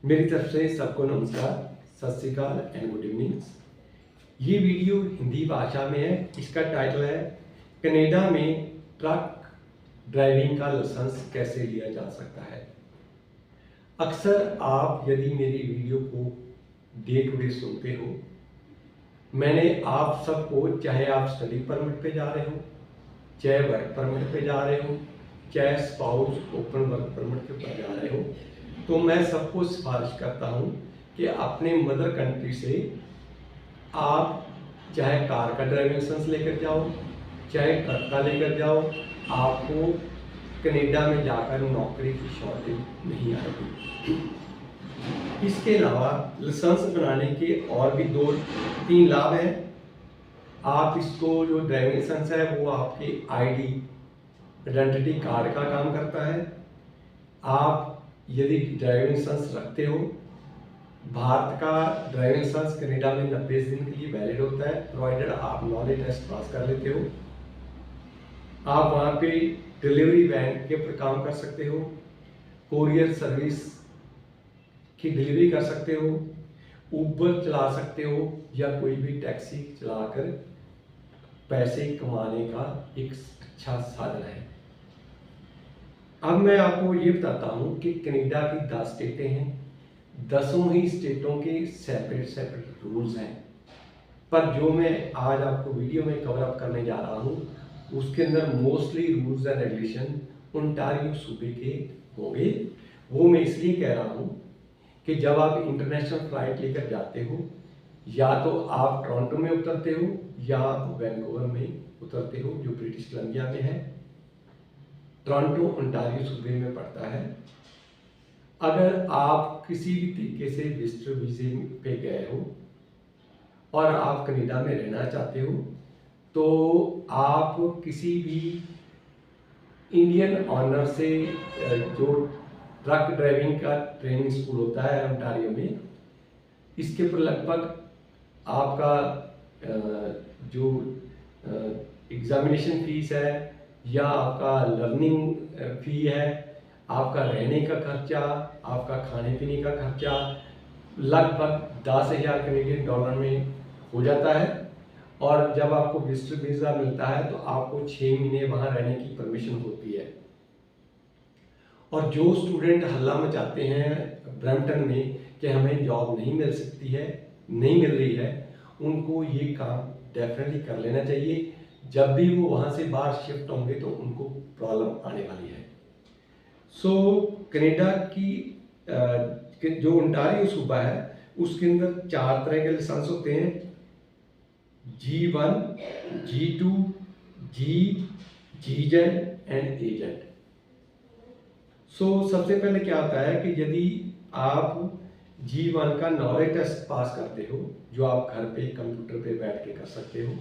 मेरी तरफ से सबको नमस्कार, सत श्री अकाल एंड गुड इवनिंग। ये वीडियो हिंदी भाषा में है। इसका टाइटल है कनाडा में ट्रक ड्राइविंग का लाइसेंस कैसे लिया जा सकता है। अक्सर आप यदि मेरी वीडियो को डे टू डे सुनते हो, मैंने आप सबको, चाहे आप स्टडी परमिट पे जा रहे हो, चाहे वर्क परमिट पे जा रहे हो, चाहे स्पाउस ओपन वर्क परमिट के ऊपर जा रहे हो, तो मैं सबको सिफारिश करता हूँ कि अपने मदर कंट्री से आप चाहे कार का ड्राइविंग लाइसेंस लेकर जाओ, चाहे ट्रक का लेकर जाओ, आपको कनाडा में जाकर नौकरी की शॉर्टेज नहीं आएगी। इसके अलावा लाइसेंस बनाने के और भी 2-3 लाभ हैं। आप इसको, जो ड्राइविंग लाइसेंस है वो आपके आईडी आइडेंटिटी कार्ड का काम करता है। आप यदि ड्राइविंग लाइसेंस रखते हो, भारत का ड्राइविंग लाइसेंस कनाडा में 90 दिन के लिए वैलिड होता है, प्रोवाइडेड आप नॉलेज टेस्ट पास कर लेते हो। आप वहाँ पे डिलीवरी वैन के ऊपर काम कर सकते हो, कोरियर सर्विस की डिलीवरी कर सकते हो, ऊबर चला सकते हो, या कोई भी टैक्सी चलाकर पैसे कमाने का एक अच्छा साधन है। अब मैं आपको ये बताता हूँ कि कनाडा की 10 स्टेटें हैं। 10 ही स्टेटों के सेपरेट रूल्स हैं, पर जो मैं आज आपको वीडियो में कवर अप करने जा रहा हूँ उसके अंदर mostly rules and regulation Ontario सूबे के होंगे। वो मैं इसलिए कह रहा हूँ कि जब आप इंटरनेशनल फ्लाइट लेकर जाते हो, या तो आप टोरंटो में उतरते हो या आप वैंकूवर में उतरते हो, जो ब्रिटिश कोलंबिया में है। टोरंटो ओंटारियो सूबे में पड़ता है। अगर आप किसी भी तरीके से विजिटर वीजे पे गए हो और आप कनाडा में रहना चाहते हो, तो आप किसी भी इंडियन ऑनर से, जो ट्रक ड्राइविंग का ट्रेनिंग स्कूल होता है ओंटारियो में, इसके ऊपर लगभग आपका जो एग्जामिनेशन फीस है या आपका लर्निंग फी है, आपका रहने का खर्चा, आपका खाने पीने का खर्चा लगभग 10,000 कनेडियन डॉलर में हो जाता है। और जब आपको विजिटर वीज़ा मिलता है तो आपको 6 महीने वहाँ रहने की परमिशन होती है। और जो स्टूडेंट हल्ला मचाते हैं ब्रैम्पटन में कि हमें जॉब नहीं मिल सकती है, नहीं मिल रही है, उनको ये काम डेफिनेटली कर लेना चाहिए। जब भी वो वहाँ से बाहर शिफ्ट होंगे तो उनको प्रॉब्लम आने वाली है। सो कनाडा की जो ओंटारियो सूबा है उसके अंदर 4 तरह के लाइसेंस होते हैं: G1, G2, G-जेड एंड एजेंट। सबसे पहले क्या होता है कि यदि आप G1 का नॉलेज टेस्ट पास करते हो, जो आप घर पे कंप्यूटर पे बैठ के कर सकते हो,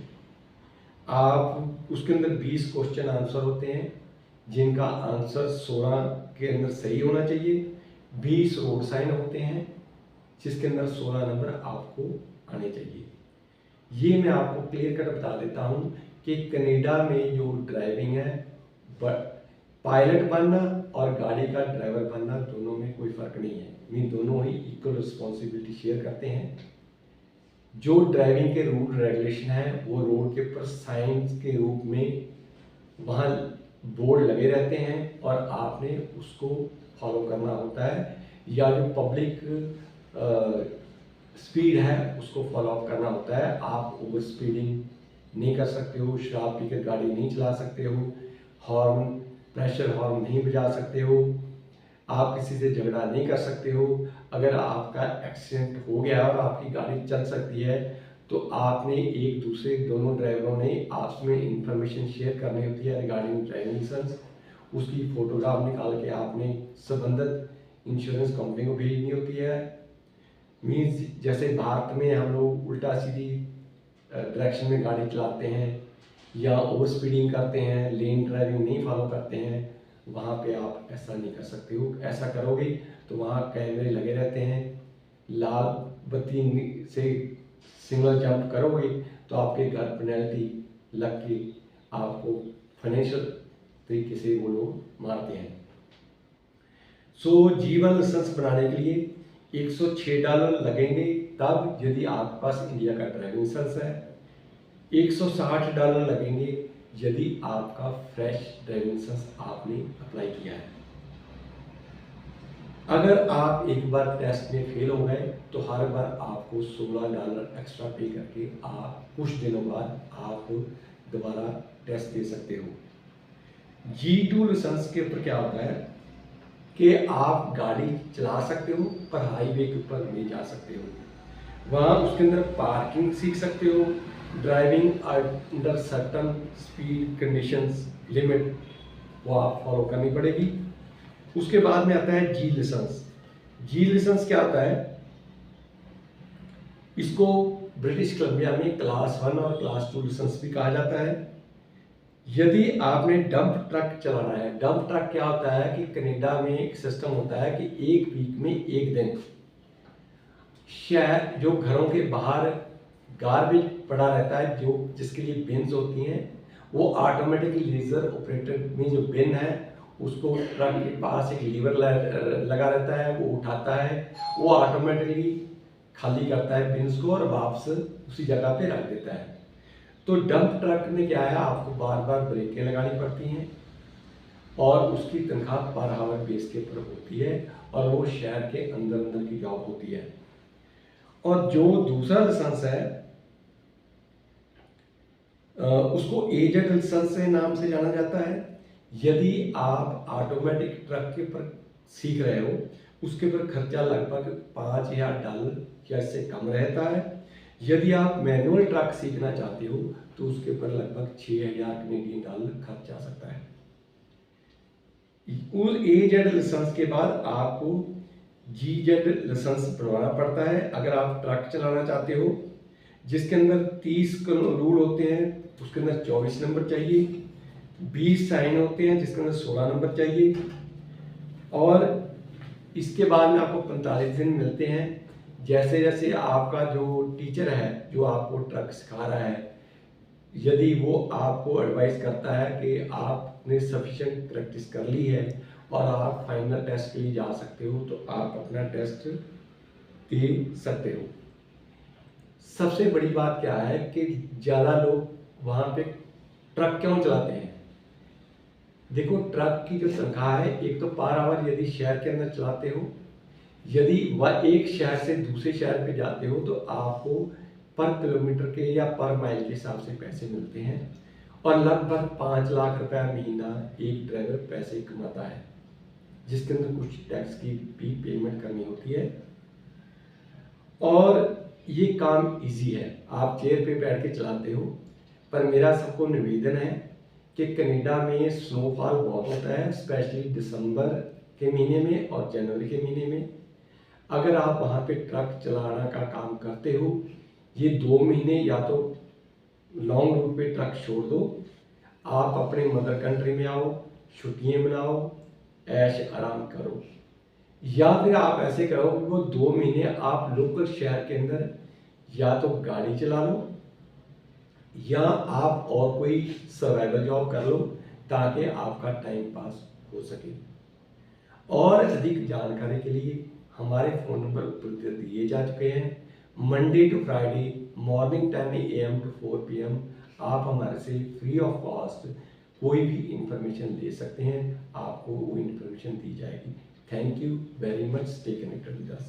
आप उसके अंदर 20 क्वेश्चन आंसर होते हैं जिनका आंसर 16 के अंदर सही होना चाहिए। 20 रोड साइन होते हैं जिसके अंदर 16 नंबर आपको आने चाहिए। ये मैं आपको क्लियर कट बता देता हूँ कि कनाडा में जो ड्राइविंग है, पायलट बनना और गाड़ी का ड्राइवर बनना, दोनों में कोई फर्क नहीं है। मीन दोनों ही इक्वल रिस्पॉन्सिबिलिटी शेयर करते हैं। जो ड्राइविंग के रूल रेगुलेशन है वो रोड के ऊपर साइंस के रूप में वहाँ बोर्ड लगे रहते हैं और आपने उसको फॉलो करना होता है, या जो पब्लिक स्पीड है उसको फॉलो अप करना होता है। आप ओवर स्पीडिंग नहीं कर सकते हो, शराब पीकर गाड़ी नहीं चला सकते हो, हॉर्न, प्रेशर हॉर्न नहीं बजा सकते हो, आप किसी से झगड़ा नहीं कर सकते हो। अगर आपका एक्सीडेंट हो गया और आपकी गाड़ी चल सकती है तो आपने एक दूसरे, दोनों ड्राइवरों ने आपस में इंफॉर्मेशन शेयर करनी होती है रिगार्डिंग ड्राइविंग लाइसेंस। उसकी फोटोग्राफ निकाल के आपने संबंधित इंश्योरेंस कंपनी को भेजनी होती है। मीन्स जैसे भारत में हम लोग उल्टा सीधी डायरेक्शन में गाड़ी चलाते हैं या ओवर स्पीडिंग करते हैं, लेन ड्राइविंग नहीं फॉलो करते हैं, वहाँ पे आप ऐसा नहीं कर सकते हो। ऐसा करोगे तो वहाँ कैमरे लगे रहते हैं, लाल बत्ती से सिग्नल जंप करोगे तो आपके घर पेनल्टी लग के आपको फाइनेंशियल तरीके से वो लोग मारते हैं। G1 लाइसेंस बनाने के लिए $106 लगेंगे तब यदि आपके पास इंडिया का ड्राइविंग लाइसेंस है। $160 लगेंगे यदि आपका फ्रेश ड्राइविंग लाइसेंस आपने अप्लाई किया है। अगर आप एक बार टेस्ट में फेल हो गए तो हर बार आपको $16 एक्स्ट्रा पे करके आप कुछ दिनों बाद आप दोबारा टेस्ट दे सकते हो। G2 लाइसेंस के ऊपर क्या होता है कि आप गाड़ी चला सकते हो पर हाईवे के ऊपर नहीं जा सकते हो। वहाँ उसके अंदर पार्किंग सीख सकते हो, driving under certain speed conditions limit वो आप फॉलो करनी पड़ेगी। उसके बाद में आता है जी लाइसेंस। जी लाइसेंस क्या होता है, इसको ब्रिटिश कोलंबिया में क्लास 1 और क्लास 2 लाइसेंस भी कहा जाता है। यदि आपने डंप ट्रक चलाना है, डंप ट्रक क्या होता है कि कनाडा में एक सिस्टम होता है कि एक वीक में एक दिन शहर जो घरों के बाहर गार्बेज पड़ा रहता है, जो जिसके लिए बिन्स होती हैं, वो ऑटोमेटिकली लेजर ऑपरेटेड में जो बिन है उसको ट्रक के पास एक लीवर लगा रहता है, वो उठाता है, वो ऑटोमेटिकली खाली करता है बिन्स को और वापस उसी जगह पे रख देता है। तो डंप ट्रक में क्या है, आपको बार बार ब्रेकें लगानी पड़ती हैं और उसकी तनख्वाह पर आवर बेस के ऊपर होती है और वो शहर के अंदर अंदर की जॉब होती है। और जो दूसरा लाइसेंस है उसको एजेड लाइसेंस से नाम से जाना जाता है। यदि आप ऑटोमेटिक ट्रक के ऊपर सीख रहे हो उसके ऊपर खर्चा लगभग $5,000 या इससे कम रहता है। यदि आप मैनुअल ट्रक सीखना चाहते हो तो उसके ऊपर लगभग $6,000 खर्च आ सकता है। उस एजेड लाइसेंस के बाद आपको जीजेड लाइसेंस बनवाना पड़ता है अगर आप ट्रक चलाना चाहते हो, जिसके अंदर 30 रूल होते हैं, उसके अंदर 24 नंबर चाहिए, 20 साइन होते हैं जिसके अंदर 16 नंबर चाहिए और इसके बाद में आपको 45 दिन मिलते हैं। जैसे जैसे आपका जो टीचर है जो आपको ट्रक सिखा रहा है, यदि वो आपको एडवाइस करता है कि आपने सफिशिएंट प्रैक्टिस कर ली है और आप फाइनल टेस्ट के लिए जा सकते हो तो आप अपना टेस्ट दे सकते हो। सबसे बड़ी बात क्या है कि ज़्यादा लोग वहाँ पे ट्रक क्यों चलाते हैं। देखो, ट्रक की जो तनख्वाह है, एक तो पर आवर यदि शहर के अंदर चलाते हो, यदि वह एक शहर से दूसरे शहर पे जाते हो तो आपको पर किलोमीटर के या पर माइल के हिसाब से पैसे मिलते हैं और लगभग 5 लाख रुपया महीना एक ड्राइवर पैसे कमाता है, जिसके अंदर कुछ टैक्स की भी पेमेंट करनी होती है। और ये काम इजी है, आप चेयर पे बैठ के चलाते हो। पर मेरा सबको निवेदन है कि कनाडा में स्नोफॉल बहुत होता है, स्पेशली दिसंबर के महीने में और जनवरी के महीने में। अगर आप वहाँ पे ट्रक चलाना का काम करते हो, ये 2 महीने या तो लॉन्ग रूट पे ट्रक छोड़ दो, आप अपने मदर कंट्री में आओ, छुट्टियाँ मनाओ, ऐश आराम करो। या फिर आप ऐसे करो कि वो 2 महीने आप लोकल शहर के अंदर या तो गाड़ी चला लो या आप और कोई सर्वाइवल जॉब कर लो ताकि आपका टाइम पास हो सके। और अधिक जानकारी के लिए हमारे फ़ोन नंबर ऊपर दिए जा चुके हैं। Monday to Friday morning 10 AM to 4 PM आप हमारे से फ्री ऑफ कॉस्ट कोई भी इंफॉर्मेशन ले सकते हैं, आपको वो इंफॉर्मेशन दी जाएगी। Thank you very much, stay connected with us.